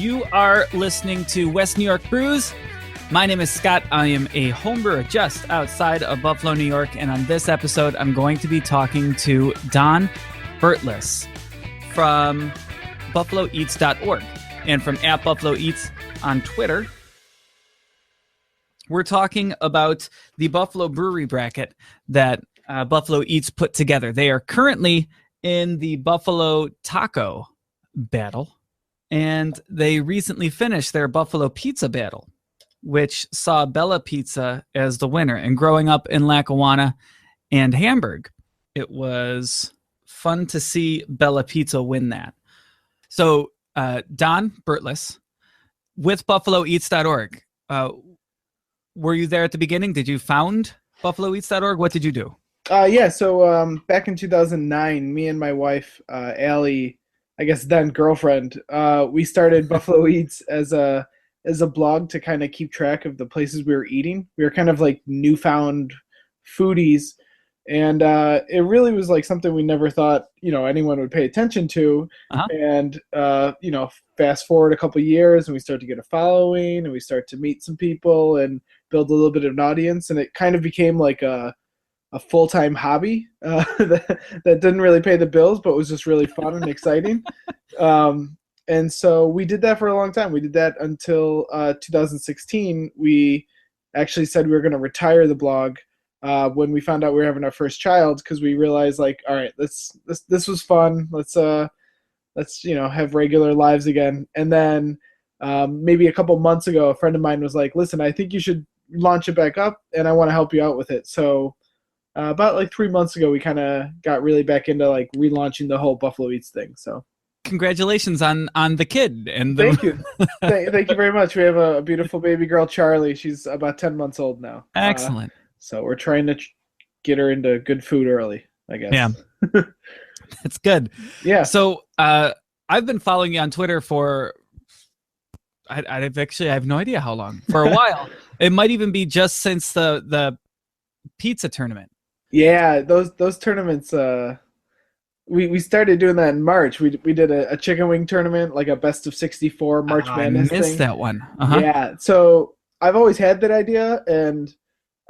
You are listening to West New York Brews. My name is Scott. I am a homebrewer just outside of Buffalo, New York. And on this episode, I'm going to be talking to Don Bertless from BuffaloEats.org and from @BuffaloEats on Twitter. We're talking about the Buffalo Brewery bracket that Buffalo Eats put together. They are currently in the Buffalo Taco battle, and they recently finished their Buffalo Pizza battle, which saw Bella Pizza as the winner. And growing up in Lackawanna and Hamburg, it was fun to see Bella Pizza win that. So Don Bertless with BuffaloEats.org. Were you there at the beginning? Did you found BuffaloEats.org? What did you do? So back in 2009, me and my wife, Allie, I guess then girlfriend, we started Buffalo Eats as a blog to kind of keep track of the places we were eating. We were kind of like newfound foodies, and it really was like something we never thought, anyone would pay attention to. Uh-huh. And fast forward a couple of years, and we start to get a following, and we start to meet some people and build a little bit of an audience, and it kind of became like a full-time hobby that didn't really pay the bills, but was just really fun and exciting. And so we did that for a long time. We did that until 2016. We actually said we were going to retire the blog when we found out we were having our first child, because we realized, like, all right, this was fun. Let's have regular lives again. And then maybe a couple months ago, a friend of mine was like, listen, I think you should launch it back up, and I want to help you out with it. So about like 3 months ago, we kind of got really back into like relaunching the whole Buffalo Eats thing. So congratulations on the kid. And thank you. Thank you very much. We have a beautiful baby girl, Charlie. She's about 10 months old now. Excellent. So we're trying to get her into good food early, I guess. Yeah. That's good. Yeah. So I've been following you on Twitter for, I have no idea how long, for a while. It might even be just since the pizza tournament. Yeah, those tournaments, we started doing that in March. We did a chicken wing tournament, like a best of 64 March Madness thing. I missed that one. Uh-huh. Yeah, so I've always had that idea, and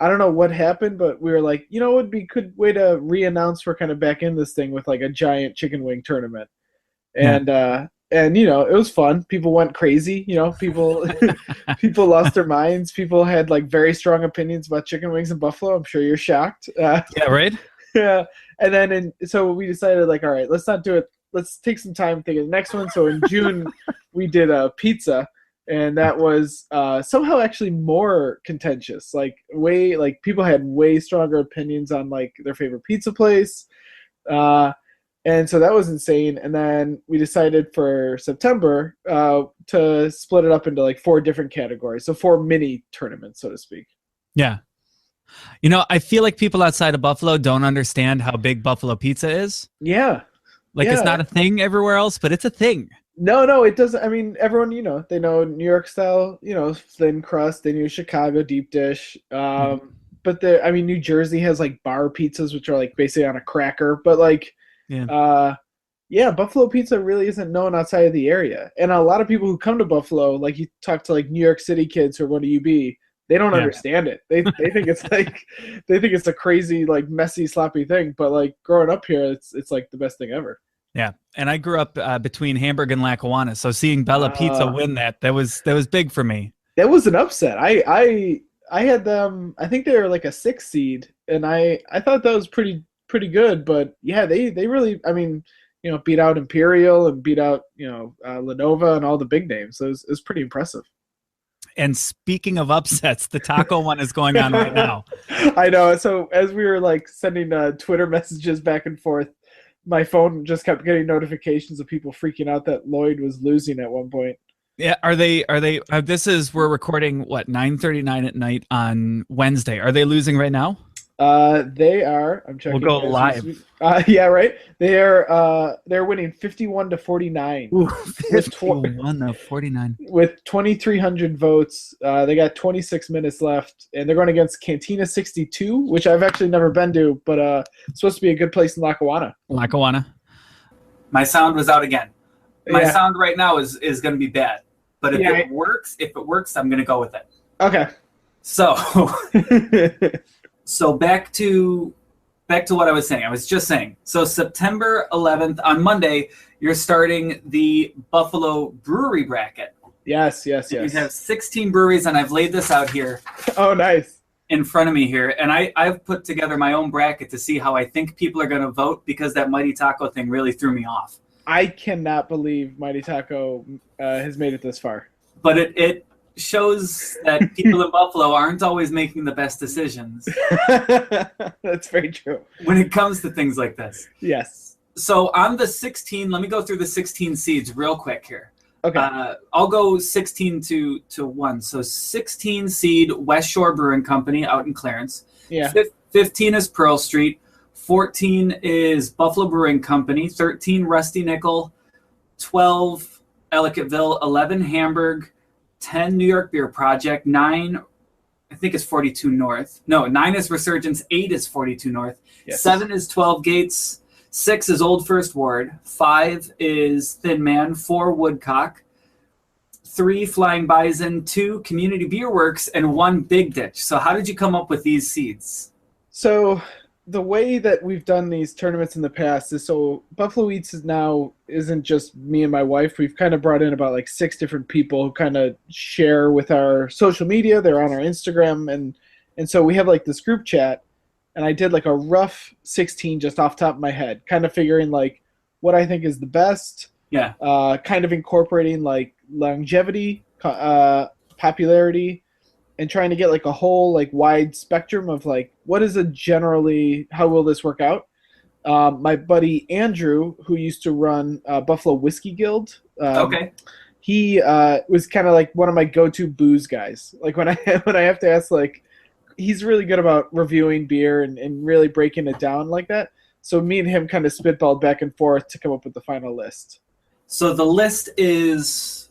I don't know what happened, but we were like, it would be a good way to re-announce we're kind of back in this thing with like a giant chicken wing tournament. And it was fun. People went crazy. People lost their minds. People had like very strong opinions about chicken wings in Buffalo. I'm sure you're shocked. Yeah, right. Yeah. And then so we decided, like, all right, let's not do it. Let's take some time thinking the next one. So in June we did a pizza, and that was somehow actually more contentious. Like people had way stronger opinions on like their favorite pizza place. And so that was insane. And then we decided for September to split it up into like 4 different categories. So 4 mini tournaments, so to speak. Yeah. I feel like people outside of Buffalo don't understand how big Buffalo pizza is. Yeah. It's not a thing everywhere else, but it's a thing. No, it doesn't. I mean, everyone, they know New York style, thin crust. They know Chicago deep dish. But New Jersey has like bar pizzas, which are like basically on a cracker. But like, Buffalo pizza really isn't known outside of the area. And a lot of people who come to Buffalo, like you talk to like New York City kids who are going to UB, they don't understand it. They think it's like, they think it's a crazy, like messy, sloppy thing. But like growing up here, it's like the best thing ever. Yeah. And I grew up between Hamburg and Lackawanna. So seeing Bella Pizza win that was big for me. That was an upset. I had them, I think they were like a 6 seed, and I thought that was pretty good. But yeah, they really, beat out Imperial and beat out, Lenova and all the big names. So it was pretty impressive. And speaking of upsets, the taco one is going on right now. I know. So as we were like sending Twitter messages back and forth, my phone just kept getting notifications of people freaking out that Lloyd was losing at one point. Yeah. We're recording 9:39 at night on Wednesday. Are they losing right now? They are. I'm checking. We'll go live. Yeah, right. They're winning 51-49. Ooh, 51-49 with 2,300 votes. They got 26 minutes left, and they're going against Cantina 62, which I've actually never been to, but it's supposed to be a good place in Lackawanna. My sound was out again. My sound right now is going to be bad. but if Yeah, it works, I'm gonna go with it. Okay. So, so back to what I was saying. I was just saying. So September 11th on Monday, you're starting the Buffalo Brewery Bracket. Yes. You have 16 breweries, and I've laid this out here. Oh, nice. In front of me here, and I've put together my own bracket to see how I think people are going to vote, because that Mighty Taco thing really threw me off. I cannot believe Mighty Taco has made it this far. But it shows that people in Buffalo aren't always making the best decisions. That's very true. When it comes to things like this. Yes. So on the 16, let me go through the 16 seeds real quick here. Okay. I'll go 16 to 1. So 16 seed West Shore Brewing Company out in Clarence. Yeah. 15 is Pearl Street. 14 is Buffalo Brewing Company. 13 Rusty Nickel. 12 Ellicottville. 11 Hamburg. 10 New York Beer Project. 9 I think it's 42 North. No, 9 is Resurgence. 8 is 42 North. Yes. 7 is 12 Gates. 6 is Old First Ward. 5 is Thin Man. 4 Woodcock. 3 Flying Bison. 2 Community Beer Works. And 1 Big Ditch. So how did you come up with these seeds? So the way that we've done these tournaments in the past is, so Buffalo Eats isn't just me and my wife. We've kind of brought in about like 6 different people who kind of share with our social media. They're on our Instagram, and so we have like this group chat. And I did like a rough 16 just off the top of my head, kind of figuring like what I think is the best. Yeah. Kind of incorporating like longevity, popularity, and trying to get like a whole like wide spectrum of like what is how will this work out? My buddy Andrew, who used to run Buffalo Whiskey Guild. Okay. He was kind of like one of my go-to booze guys. Like when I have to ask, like, he's really good about reviewing beer and really breaking it down like that. So me and him kind of spitballed back and forth to come up with the final list. So the list is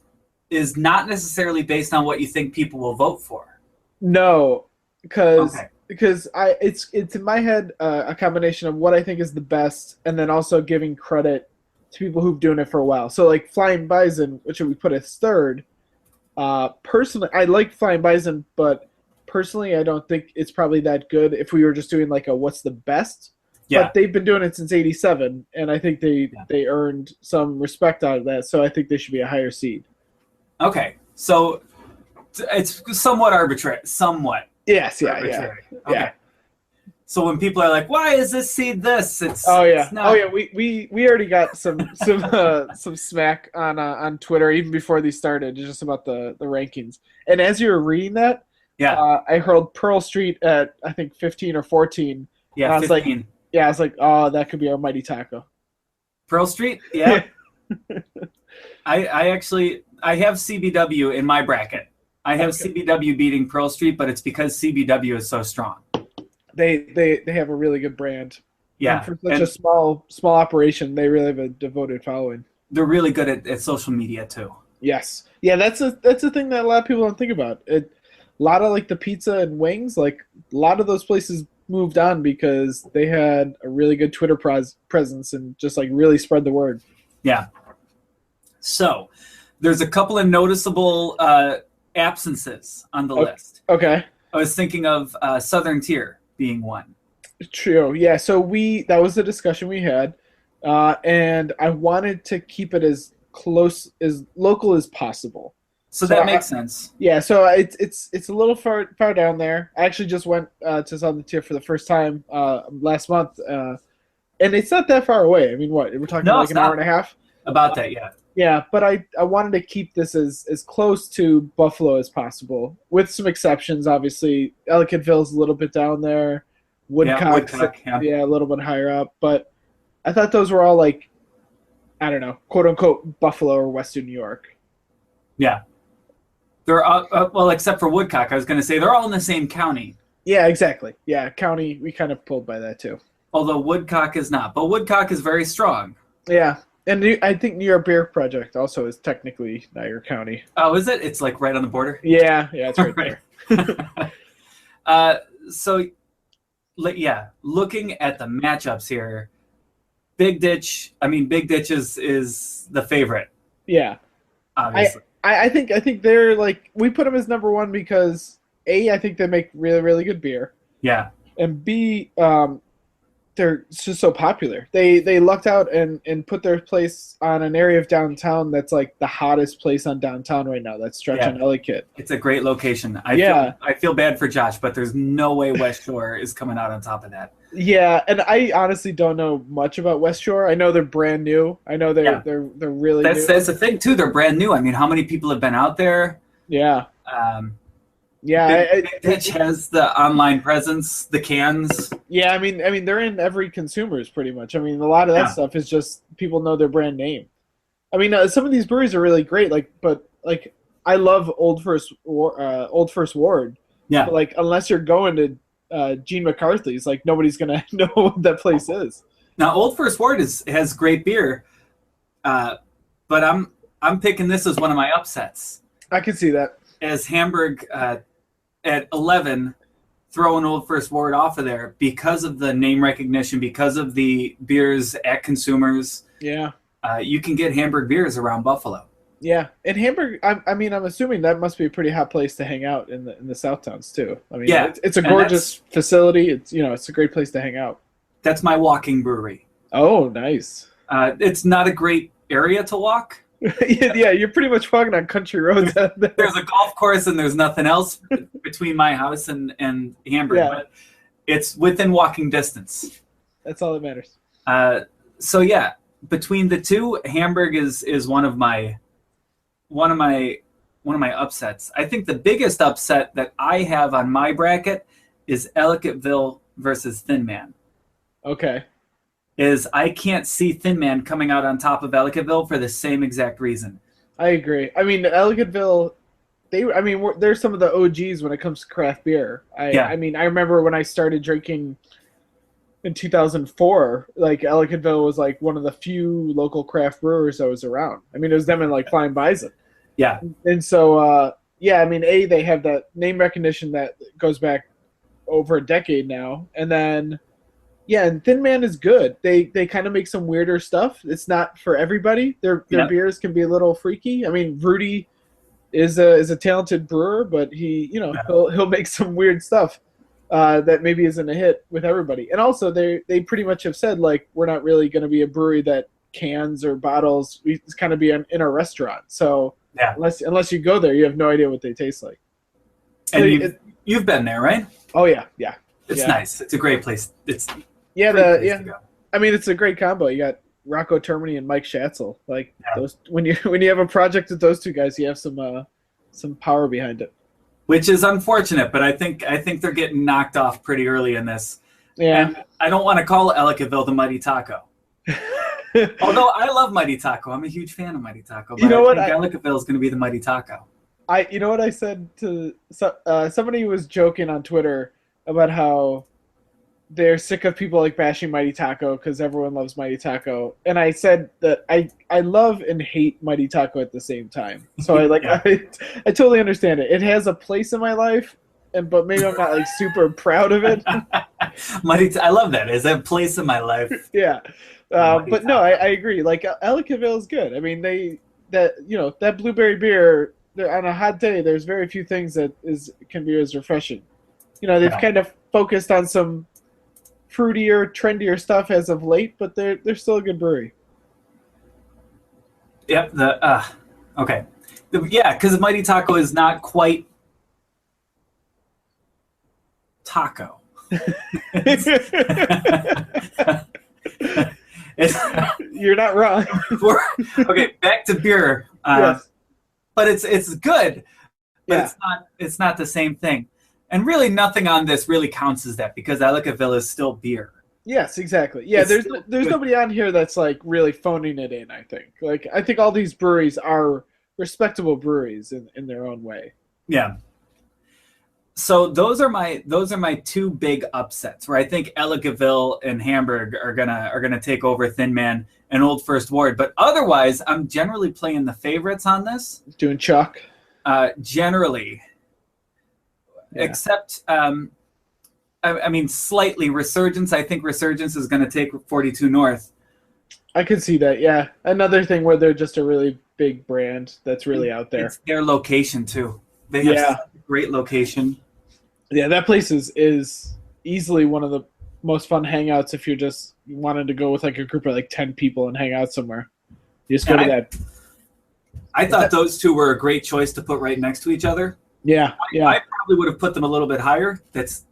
not necessarily based on what you think people will vote for. No, because it's in my head a combination of what I think is the best, and then also giving credit to people who've doing it for a while. So like Flying Bison, which we put as third. Personally, I like Flying Bison, but personally, I don't think it's probably that good if we were just doing like a what's the best. Yeah. But they've been doing it since '87, and I think they earned some respect out of that. So I think they should be a higher seed. Okay, so it's somewhat arbitrary. Somewhat. Yes. Arbitrary. Yeah. Okay. Yeah. So when people are like, "Why is this seed this?" It's It's not... We already got some smack on Twitter even before these started, just about the rankings. And as you were reading that, I hurled Pearl Street at I think 15 or 14. Yeah, 15. I was like, oh, that could be our Mighty Taco. Pearl Street, yeah. I have CBW in my bracket. I have CBW beating Pearl Street, but it's because CBW is so strong. They have a really good brand. Yeah, and for such a small operation, they really have a devoted following. They're really good at social media too. Yes, yeah, that's a thing that a lot of people don't think about. A lot of like the pizza and wings, like a lot of those places moved on because they had a really good Twitter presence and just like really spread the word. Yeah. So there's a couple of noticeable absences on the list. Okay. I was thinking of Southern Tier being one. True. Yeah. So that was the discussion we had, and I wanted to keep it as local as possible. So that makes sense. Yeah, so it's a little far down there. I actually just went to Southern Tier for the first time last month, and it's not that far away. I mean, what we're talking like an hour and a half. About that, yeah. Yeah, but I wanted to keep this as close to Buffalo as possible, with some exceptions. Obviously, Ellicottville's a little bit down there. Woodcock, a little bit higher up. But I thought those were all like, I don't know, quote unquote Buffalo or Western New York. Yeah. They're well, except for Woodcock. I was going to say they're all in the same county. Yeah, exactly. Yeah, county. We kind of pulled by that too. Although Woodcock is not, but Woodcock is very strong. Yeah, and I think New York Beer Project also is technically Niagara County. Oh, is it? It's like right on the border. Yeah, it's right there. So, yeah, looking at the matchups here, Big Ditch. I mean, Big Ditch is the favorite. Yeah, obviously. I think they're like, we put them as number one because A, I think they make really really good beer, Yeah. and B, they're just so popular. They lucked out and put their place on an area of downtown that's like the hottest place on downtown right now. That's Stretch Yeah. on Ellicott. It's a great location. Yeah. I feel bad for Josh, but there's no way West Shore is coming out on top of that. Yeah, and I honestly don't know much about West Shore. I know they're brand new. I know Yeah. they're really new. That's the thing too. They're brand new. I mean, how many people have been out there? Yeah. Um, Yeah, Big Pitch has the online presence, the cans. yeah. I mean, they're in every consumer's pretty much. I mean, a lot of that Yeah. stuff is just people know their brand name. I mean, some of these breweries are really great. But I love Old First Ward. Yeah. But like, unless you're going to Gene McCarthy's, like nobody's gonna know what that place is. Now, Old First Ward has great beer, but I'm picking this as one of my upsets. I can see that. As Hamburg at 11, throwing Old First Ward off of there because of the name recognition, because of the beers at consumers. Yeah. You can get Hamburg beers around Buffalo. Yeah, and Hamburg. I mean, I'm assuming that must be a pretty hot place to hang out in the South Towns too. I mean, Yeah, it's a and gorgeous facility. It's a great place to hang out. That's my walking brewery. Oh, nice. It's not a great area to walk. Yeah, you're pretty much walking on country roads out there. There's a golf course and there's nothing else between my house and Hamburg, Yeah. but it's within walking distance. That's all that matters. So yeah, between the two, Hamburg is one of my upsets. I think the biggest upset that I have on my bracket is Ellicottville versus Thin Man. Okay. Is I can't see Thin Man coming out on top of Ellicottville for the same exact reason. I agree. I mean, Ellicottville, they're some of the OGs when it comes to craft beer. I mean, I remember when I started drinking in 2004, like Ellicottville was like one of the few local craft brewers that was around. I mean, it was them and like Flying Bison. Yeah. And so, I mean, they have that name recognition that goes back over a decade now. And then, yeah, and Thin Man is good. They kind of make some weirder stuff. It's not for everybody. Their beers can be a little freaky. I mean, Rudy is a talented brewer, but he'll make some weird stuff that maybe isn't a hit with everybody. And also, they pretty much have said, like, we're not really going to be a brewery that cans or bottles. It's kind of be in a restaurant. So yeah, unless you go there, you have no idea what they taste like. And you've been there, right? Oh yeah. It's nice. It's a great place. It's to go. I mean, it's a great combo. You got Rocco Termini and Mike Schatzel. Like those, when you have a project with those two guys, you have some power behind it. Which is unfortunate, but I think they're getting knocked off pretty early in this. Yeah. And I don't want to call Ellicottville the Mighty Taco. Although I love Mighty Taco. I'm a huge fan of Mighty Taco. But I think Ellicottville is going to be the Mighty Taco. You know what I said to somebody was joking on Twitter about how they're sick of people like bashing Mighty Taco because everyone loves Mighty Taco, and I said that I love and hate Mighty Taco at the same time. So I totally understand it. It has a place in my life, but maybe I'm not like super proud of it. I love that. It's a place in my life. Yeah, but no, I agree. Like Ellicottville is good. I mean, that blueberry beer on a hot day. There's very few things that can be as refreshing. They've kind of focused on some fruitier, trendier stuff as of late, but they're still a good brewery. Yep. Okay. Because Mighty Taco is not quite taco. You're not wrong. Okay, back to beer. Yes. But it's good, but Yeah. it's not the same thing. And really nothing on this really counts as that because Ellicottville is still beer. Yes, exactly. Yeah, It's there's nobody on here that's like really phoning it in, I think. Like I think all these breweries are respectable breweries in their own way. Yeah. So those are my two big upsets where I think Ellicottville and Hamburg are gonna take over Thin Man and Old First Ward. But otherwise, I'm generally playing the favorites on this. Doing chalk. Generally. Yeah. Except I mean slightly Resurgence. I think Resurgence is gonna take 42 North. I can see that, yeah. Another thing where they're just a really big brand that's really out there. It's their location too. They have Yeah. such a great location. Yeah, that place is easily one of the most fun hangouts if you're just wanted to go with like a group of like 10 people and hang out somewhere. You just go And to that. I thought those two were a great choice to put right next to each other. Yeah, yeah. I probably would have put them a little bit higher. That's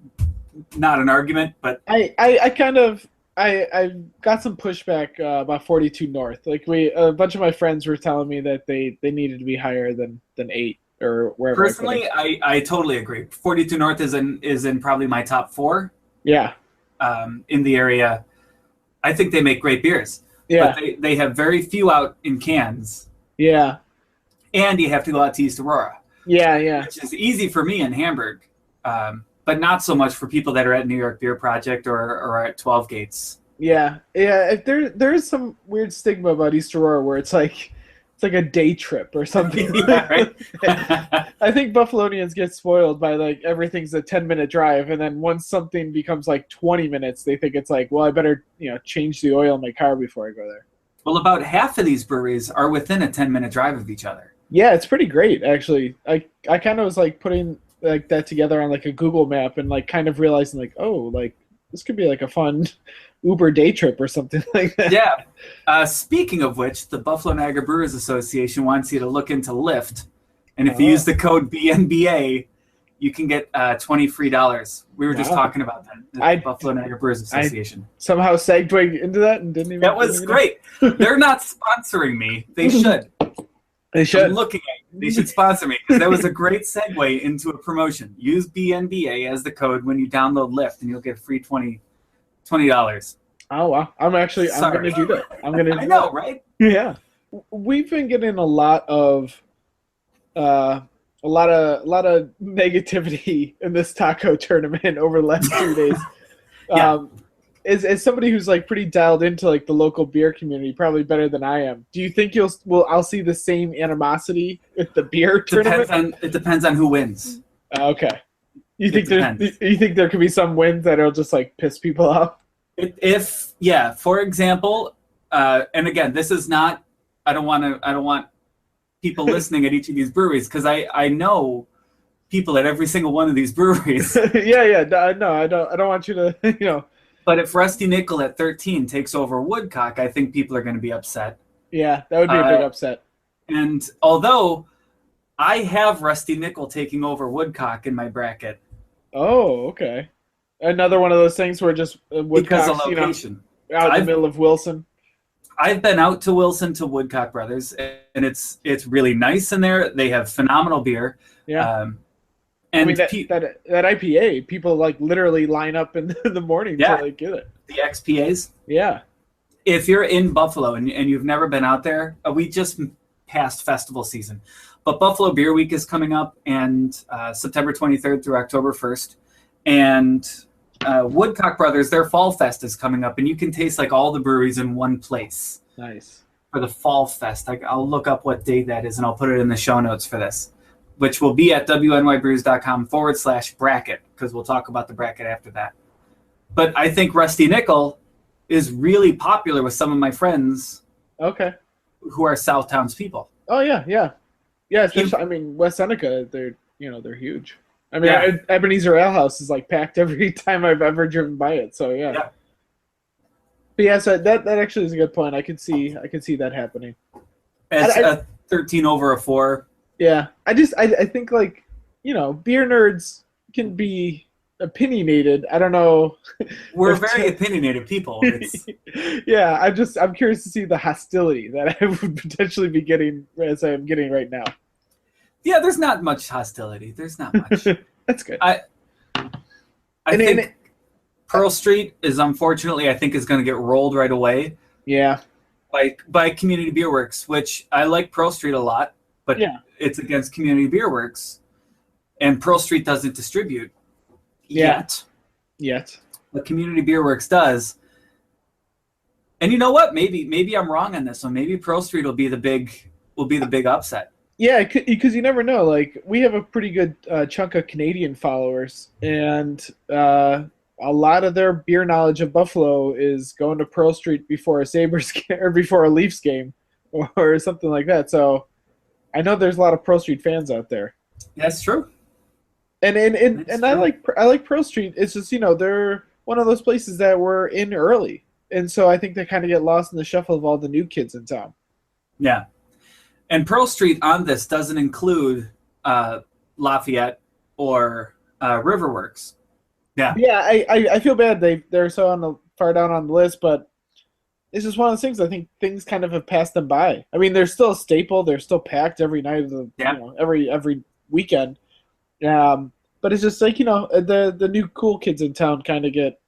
not an argument, but I kind of I got some pushback about 42 North. Like a bunch of my friends were telling me that they needed to be higher than 8 or wherever. personally, I totally agree. 42 North is in probably my top 4. Yeah. In the area. I think they make great beers. Yeah. But they have very few out in cans. Yeah. And you have to go out to East Aurora. Yeah, yeah. Which is easy for me in Hamburg, but not so much for people that are at New York Beer Project or at 12 Gates. Yeah, yeah. There is some weird stigma about East Aurora where it's like a day trip or something. Yeah, right? I think Buffalonians get spoiled by like everything's a 10-minute drive, and then once something becomes like 20 minutes, they think it's like, well, I better change the oil in my car before I go there. Well, about half of these breweries are within a 10-minute drive of each other. Yeah, it's pretty great actually. I kind of was like putting like that together on like a Google map and like kind of realizing like, oh, like this could be like a fun Uber day trip or something like that. Yeah. Speaking of which, the Buffalo Niagara Brewers Association wants you to look into Lyft, and if you use the code BNBA, you can get $20 free. We were just talking about that. The Buffalo Niagara Brewers Association. Somehow segued into that and didn't even. That was great. They're not sponsoring me. They should. They should. I'm looking at you. They should sponsor me because that was a great segue into a promotion. Use BNBA as the code when you download Lyft, and you'll get free $20. Oh wow! I'm going to do that. I'm going to. I know, right? Yeah, we've been getting a lot of negativity in this taco tournament over the last 2 days. Yeah. As somebody who's like pretty dialed into like the local beer community, probably better than I am. Do you think I'll see the same animosity at the beer tournament? It depends on who wins. Okay. You think there could be some wins that'll just like piss people off? For example, and again, this is not. I don't want people listening at each of these breweries because I know people at every single one of these breweries. Yeah. No, I don't want you to But if Rusty Nickel at 13 takes over Woodcock, I think people are going to be upset. Yeah, that would be a big upset. And although I have Rusty Nickel taking over Woodcock in my bracket. Oh, okay. Another one of those things where just Woodcock's, because of location. Out in the middle of Wilson. I've been out to Wilson to Woodcock Brothers, and it's really nice in there. They have phenomenal beer. Yeah. And I mean, that IPA, people like literally line up in the morning to like get it. The XPAs. Yeah. If you're in Buffalo and you've never been out there, we just passed festival season. But Buffalo Beer Week is coming up, and September 23rd through October 1st. And Woodcock Brothers, their Fall Fest is coming up, and you can taste like all the breweries in one place. Nice. For the Fall Fest. I'll look up what date that is, and I'll put it in the show notes for this, which will be at WNYBrews.com/bracket, because we'll talk about the bracket after that. But I think Rusty Nickel is really popular with some of my friends. Okay. Who are South townspeople. Oh yeah. Yeah, especially, I mean, West Seneca, they're huge. I mean, Ebenezer Ale House is like packed every time I've ever driven by it. So yeah. But yeah, so that actually is a good point. I could see that happening. It's a 13 over a 4. Yeah, I think like beer nerds can be opinionated. I don't know. We're very opinionated people. Yeah, I'm curious to see the hostility that I would potentially be getting as I'm getting right now. Yeah, there's not much hostility. There's not much. That's good. I think Pearl Street is unfortunately, I think, is going to get rolled right away. Yeah. By Community Beer Works, which I like Pearl Street a lot, but it's against Community Beer Works, and Pearl Street doesn't distribute yet. But Community Beer Works does. And you know what? Maybe I'm wrong on this one. Maybe Pearl Street will be the big upset. Yeah, because you never know. Like, we have a pretty good chunk of Canadian followers, and a lot of their beer knowledge of Buffalo is going to Pearl Street before a Sabres game or before a Leafs game. or something like that. So I know there's a lot of Pearl Street fans out there. That's true. And I like Pearl Street. It's just they're one of those places that we're in early, and so I think they kind of get lost in the shuffle of all the new kids in town. Yeah. And Pearl Street on this doesn't include Lafayette or Riverworks. Yeah. Yeah, I feel bad they're so far down on the list, but it's just one of those things. I think things kind of have passed them by. I mean, they're still a staple. They're still packed every night of the every weekend. But it's just like the new cool kids in town kind of get,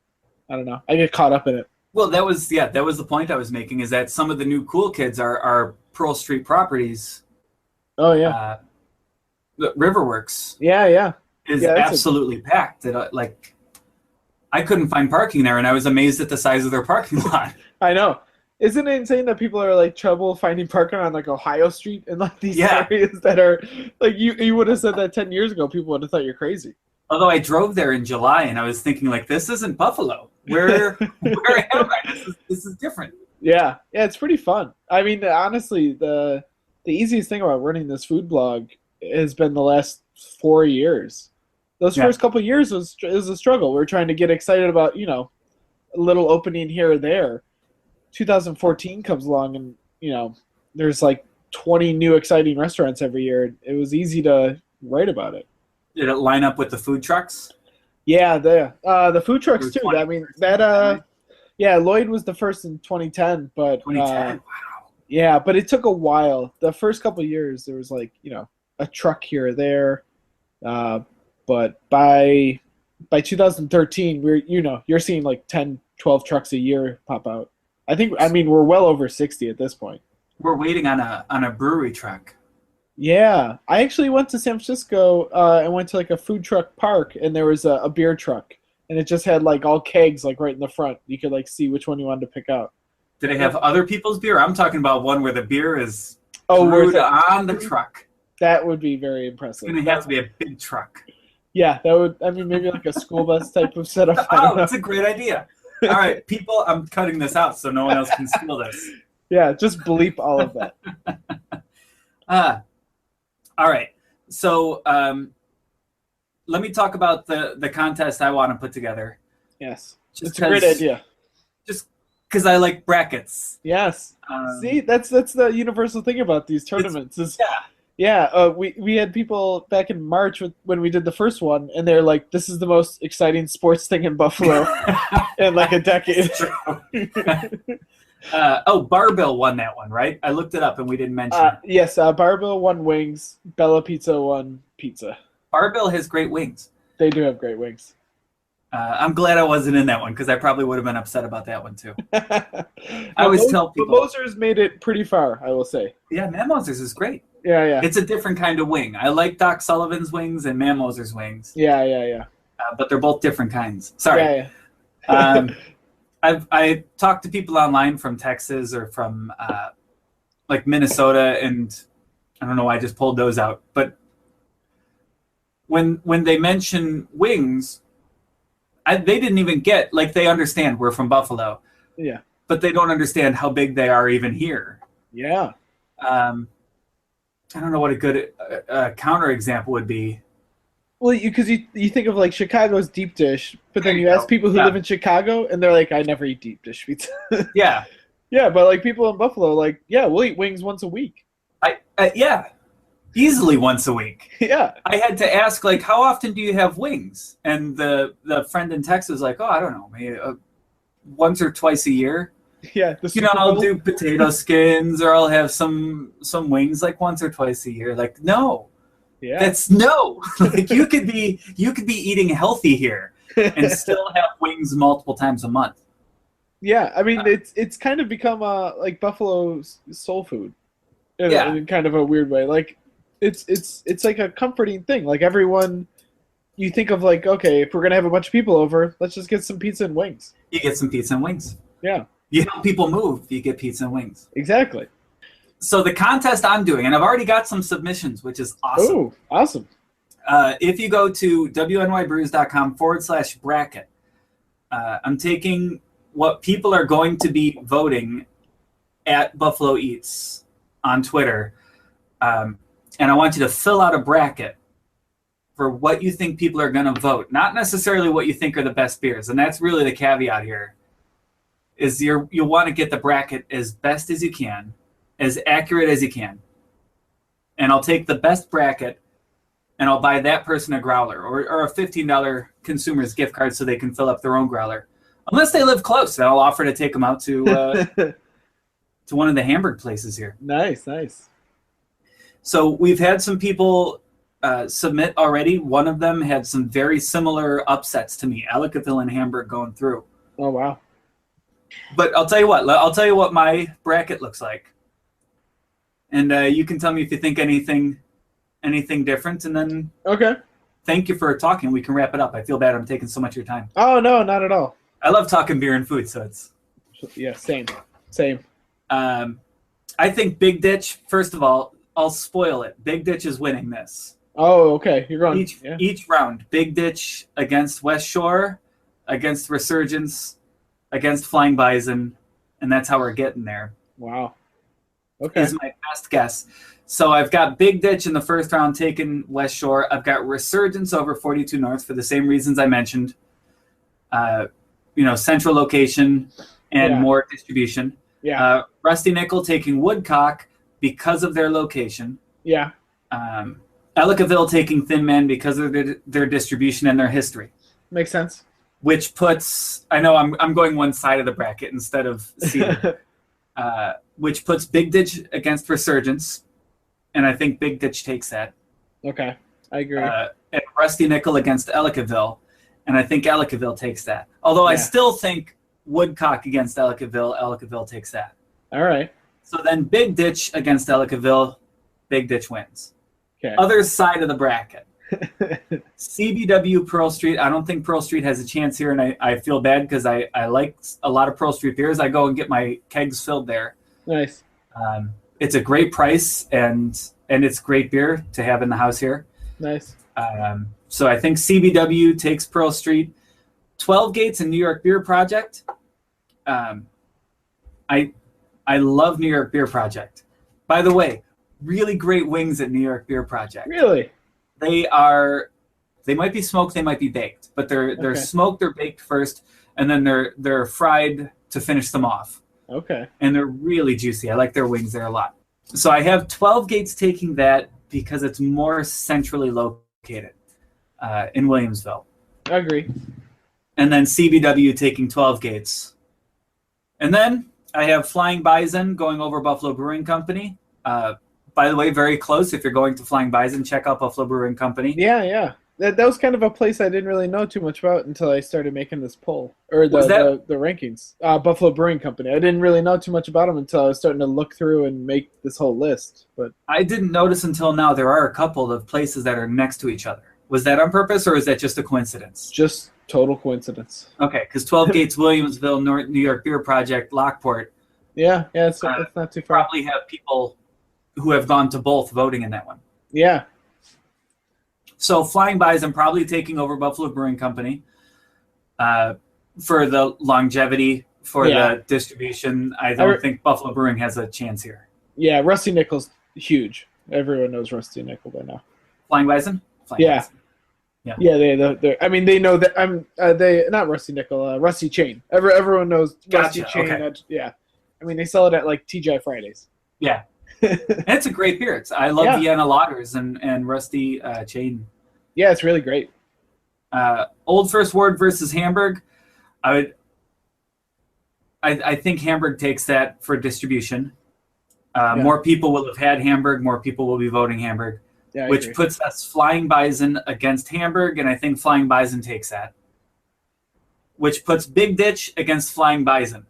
I don't know, I get caught up in it. Well, that was the point I was making, is that some of the new cool kids are Pearl Street properties. Oh yeah, the Riverworks. Yeah. Is absolutely packed. Like, I couldn't find parking there, and I was amazed at the size of their parking lot. I know. Isn't it insane that people are like trouble finding parking on like Ohio Street and like these areas that are like you would have said that 10 years ago, people would have thought you're crazy. Although I drove there in July and I was thinking, like, this isn't Buffalo. Where am I? This is different. Yeah, it's pretty fun. I mean, honestly, the easiest thing about running this food blog has been the last 4 years. Those first couple of years was a struggle. We were trying to get excited about a little opening here or there. 2014 comes along, and there's like 20 new exciting restaurants every year. It was easy to write about it. Did it line up with the food trucks? Yeah, the food trucks too. I mean Lloyd was the first in 2010, but 2010. Wow. Yeah, but it took a while. The first couple of years there was like a truck here or there, but by 2013 you're seeing like 10, 12 trucks a year pop out. I mean we're well over 60 at this point. We're waiting on a brewery truck. Yeah, I actually went to San Francisco and went to like a food truck park, and there was a beer truck, and it just had like all kegs like right in the front. You could like see which one you wanted to pick out. Did it have other people's beer? I'm talking about one where the beer is brewed on the truck. That would be very impressive. It's going to have to be a big truck. Yeah, that would. I mean, maybe like a school bus type of setup. That's a great idea. All right, people, I'm cutting this out so no one else can steal this. Yeah, just bleep all of that. All right. So let me talk about the contest I want to put together. Yes. It's a great idea. Just because I like brackets. Yes. See, that's the universal thing about these tournaments. We had people back in March when we did the first one, and they're like, this is the most exciting sports thing in Buffalo in like a decade. Barbell won that one, right? I looked it up and we didn't mention it. Yes, Barbell won wings. Bella Pizza won pizza. Barbell has great wings. They do have great wings. I'm glad I wasn't in that one because I probably would have been upset about that one too. I always tell people. But Moser's made it pretty far, I will say. Yeah, Man Moser's is great. Yeah. It's a different kind of wing. I like Doc Sullivan's wings and Man Moser's wings. Yeah. But they're both different kinds. Sorry. Yeah. I talked to people online from Texas or from like Minnesota, and I don't know why I just pulled those out. But when they mention wings, they didn't even get, like, they understand we're from Buffalo. Yeah. But they don't understand how big they are even here. Yeah. I don't know what a good counterexample would be. Well, because you think of like Chicago's deep dish, but then you ask people who live in Chicago, and they're like, I never eat deep dish pizza. Yeah. Yeah, but like people in Buffalo, like, yeah, we'll eat wings once a week. Easily once a week. Yeah. I had to ask, like, how often do you have wings? And the friend in Texas was like, oh, I don't know, maybe once or twice a year. Yeah. I'll do potato skins, or I'll have some wings like once or twice a year. Like, no. Yeah. That's no. Like, you could be eating healthy here and still have wings multiple times a month. Yeah, I mean it's kind of become like Buffalo's soul food. In kind of a weird way. Like it's like a comforting thing. Like everyone, you think of like, okay, if we're gonna have a bunch of people over, let's just get some pizza and wings. You get some pizza and wings. Yeah. You help people move, you get pizza and wings. Exactly. So the contest I'm doing, and I've already got some submissions, which is awesome. Oh, awesome. If you go to WNYBrews.com/bracket, I'm taking what people are going to be voting at Buffalo Eats on Twitter, and I want you to fill out a bracket for what you think people are going to vote, not necessarily what you think are the best beers. And that's really the caveat here, is you'll want to get the bracket as best as you can, as accurate as you can. And I'll take the best bracket, and I'll buy that person a growler or a $15 consumer's gift card so they can fill up their own growler. Unless they live close, then I'll offer to take them out to to one of the Hamburg places here. Nice. So we've had some people submit already. One of them had some very similar upsets to me, Ellicottville and Hamburg going through. Oh, wow. But I'll tell you what my bracket looks like. And you can tell me if you think anything different, and then okay. Thank you for talking. We can wrap it up. I feel bad I'm taking so much of your time. Oh, no, not at all. I love talking beer and food, so it's... Yeah, same. I think Big Ditch, first of all, I'll spoil it. Big Ditch is winning this. Oh, okay. You're on each round. Big Ditch against West Shore, against Resurgence, against Flying Bison, and that's how we're getting there. Wow. Okay. Is my best guess. So I've got Big Ditch in the first round taking West Shore. I've got Resurgence over 42 North for the same reasons I mentioned. Central location and more distribution. Yeah. Rusty Nickel taking Woodcock because of their location. Yeah. Ellicottville taking Thin Man because of their distribution and their history. Makes sense. Which puts, I know I'm going one side of the bracket instead of seeded. Which puts Big Ditch against Resurgence, and I think Big Ditch takes that. Okay, I agree. And Rusty Nickel against Ellicottville, and I think Ellicottville takes that. Although I still think Woodcock against Ellicottville takes that. All right. So then Big Ditch against Ellicottville, Big Ditch wins. Okay. Other side of the bracket. CBW Pearl Street. I don't think Pearl Street has a chance here, and I feel bad because I like a lot of Pearl Street beers. I go and get my kegs filled there. Nice. It's a great price, and it's great beer to have in the house here. Nice. So I think CBW takes Pearl Street. 12 Gates and New York Beer Project. I love New York Beer Project. By the way, really great wings at New York Beer Project. Really? They might be smoked, they might be baked, but they're smoked, they're baked first, and then they're fried to finish them off. Okay. And they're really juicy. I like their wings there a lot. So I have 12 Gates taking that because it's more centrally located in Williamsville. I agree. And then CBW taking 12 Gates. And then I have Flying Bison going over Buffalo Brewing Company. By the way, very close. If you're going to Flying Bison, check out Buffalo Brewing Company. Yeah. That was kind of a place I didn't really know too much about until I started making this poll. Or the rankings. Buffalo Brewing Company. I didn't really know too much about them until I was starting to look through and make this whole list. But I didn't notice until now there are a couple of places that are next to each other. Was that on purpose, or is that just a coincidence? Just total coincidence. Okay, because 12 Gates, Williamsville, New York Beer Project, Lockport. Yeah, it's not too far. Probably have people who have gone to both voting in that one. Yeah. So Flying Bison probably taking over Buffalo Brewing Company for the longevity, for the distribution. I don't think Buffalo Brewing has a chance here. Yeah, Rusty Nickel's huge. Everyone knows Rusty Nickel by now. Flying Bison? Bison. Yeah, they know that they not Rusty Nickel, Rusty Chain. Everyone knows Rusty Chain. Okay. They sell it at like TGI Fridays. Yeah, and it's a great beer. I love Vienna lagers and Rusty Chain. Yeah, it's really great. Old First Ward versus Hamburg. I think Hamburg takes that for distribution. More people will have had Hamburg. More people will be voting Hamburg. Yeah, which puts us Flying Bison against Hamburg, and I think Flying Bison takes that. Which puts Big Ditch against Flying Bison.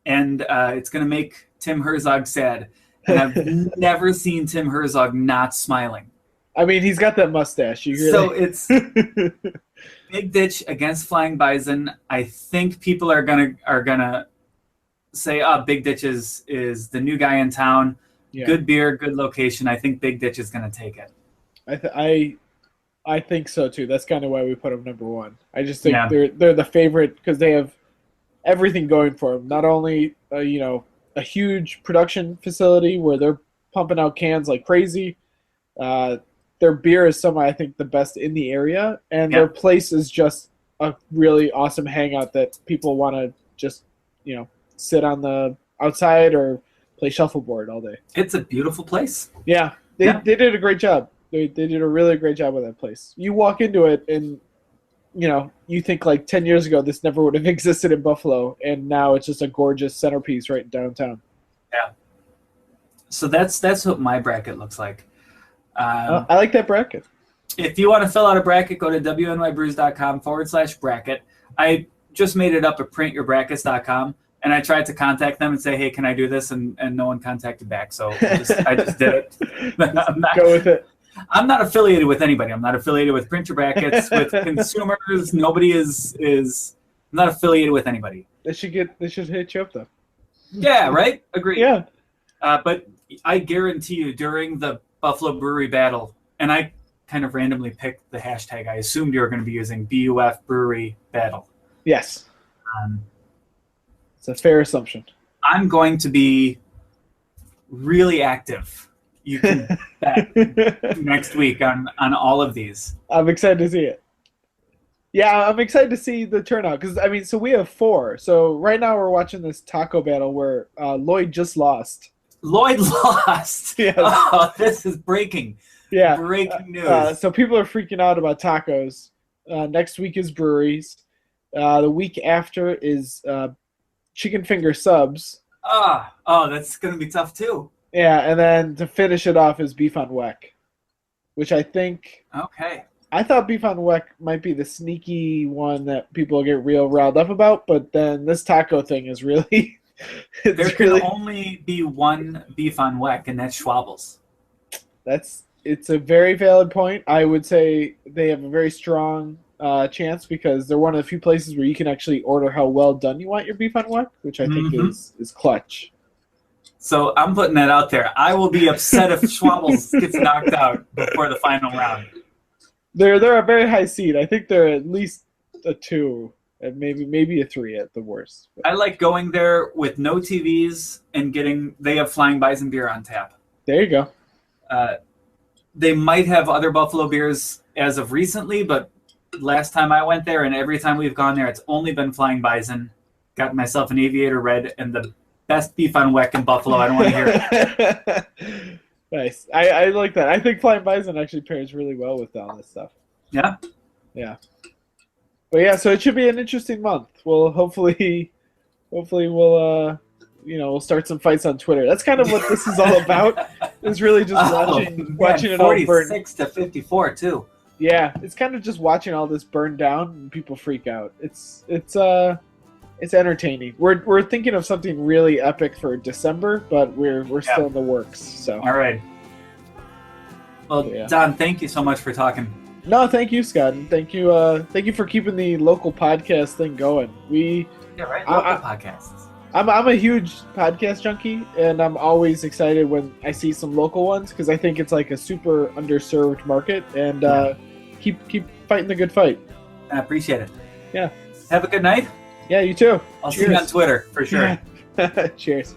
And it's going to make Tim Herzog sad. And I've never seen Tim Herzog not smiling. He's got that mustache. So it's Big Ditch against Flying Bison. I think people are gonna say, Big Ditch is the new guy in town. Yeah. Good beer, good location. I think Big Ditch is going to take it. I think so too. That's kind of why we put them number one. I just think they're the favorite because they have everything going for them. Not only a huge production facility where they're pumping out cans like crazy. Their beer is some, I think, the best in the area, and their place is just a really awesome hangout that people want to just, sit on the outside or play shuffleboard all day. It's a beautiful place. Yeah, they did a great job. They did a really great job with that place. You walk into it and, you think like 10 years ago this never would have existed in Buffalo, and now it's just a gorgeous centerpiece right in downtown. Yeah. So that's what my bracket looks like. I like that bracket. If you want to fill out a bracket, go to wnyBrews.com/bracket. I just made it up at printyourbrackets.com, and I tried to contact them and say, hey, can I do this? And no one contacted back, so I just did it. Go with it. I'm not affiliated with anybody. I'm not affiliated with Print Your Brackets, with consumers. Nobody is. I'm not affiliated with anybody. They should hit you up, though. Yeah, right? Agreed. Yeah. But I guarantee you, during the Buffalo Brewery Battle, and I kind of randomly picked the hashtag I assumed you were going to be using, BUF Brewery Battle. Yes. It's a fair assumption. I'm going to be really active. You can bet next week on all of these. I'm excited to see it. Yeah, I'm excited to see the turnout because, so we have 4. So right now we're watching this taco battle where Lloyd just lost. Lloyd lost. Yes. Oh, this is breaking. Yeah. Breaking news. So people are freaking out about tacos. Next week is breweries. The week after is chicken finger subs. Oh, that's going to be tough too. Yeah, and then to finish it off is beef on weck, which I think. Okay. I thought beef on weck might be the sneaky one that people get real riled up about, but then this taco thing is really. There can only be one beef on weck, and that's Schwabel's. It's a very valid point. I would say they have a very strong chance because they're one of the few places where you can actually order how well done you want your beef on weck, which I think is clutch. So I'm putting that out there. I will be upset if Schwabel's gets knocked out before the final round. They're a very high seed. I think they're at least a 2. And maybe a 3 at the worst. I like going there with no TVs and they have Flying Bison beer on tap. There you go. They might have other Buffalo beers as of recently, but last time I went there and every time we've gone there, it's only been Flying Bison. Got myself an Aviator Red and the best beef on weck in Buffalo. I don't want to hear it. Nice. I like that. I think Flying Bison actually pairs really well with all this stuff. Yeah? Yeah. But yeah, so it should be an interesting month. Well, hopefully we'll we'll start some fights on Twitter. That's kind of what this is all about. It's really just watching it all burn. 46-54 too. Yeah, it's kind of just watching all this burn down and people freak out. It's entertaining. We're thinking of something really epic for December, but we're still in the works. So all right. Well, yeah. Don, thank you so much for talking. No, thank you, Scott, and thank you for keeping the local podcast thing going. Local podcasts. I'm a huge podcast junkie, and I'm always excited when I see some local ones because I think it's like a super underserved market, and keep fighting the good fight. I appreciate it. Yeah. Have a good night. Yeah, you too. I'll see you on Twitter for sure. Cheers.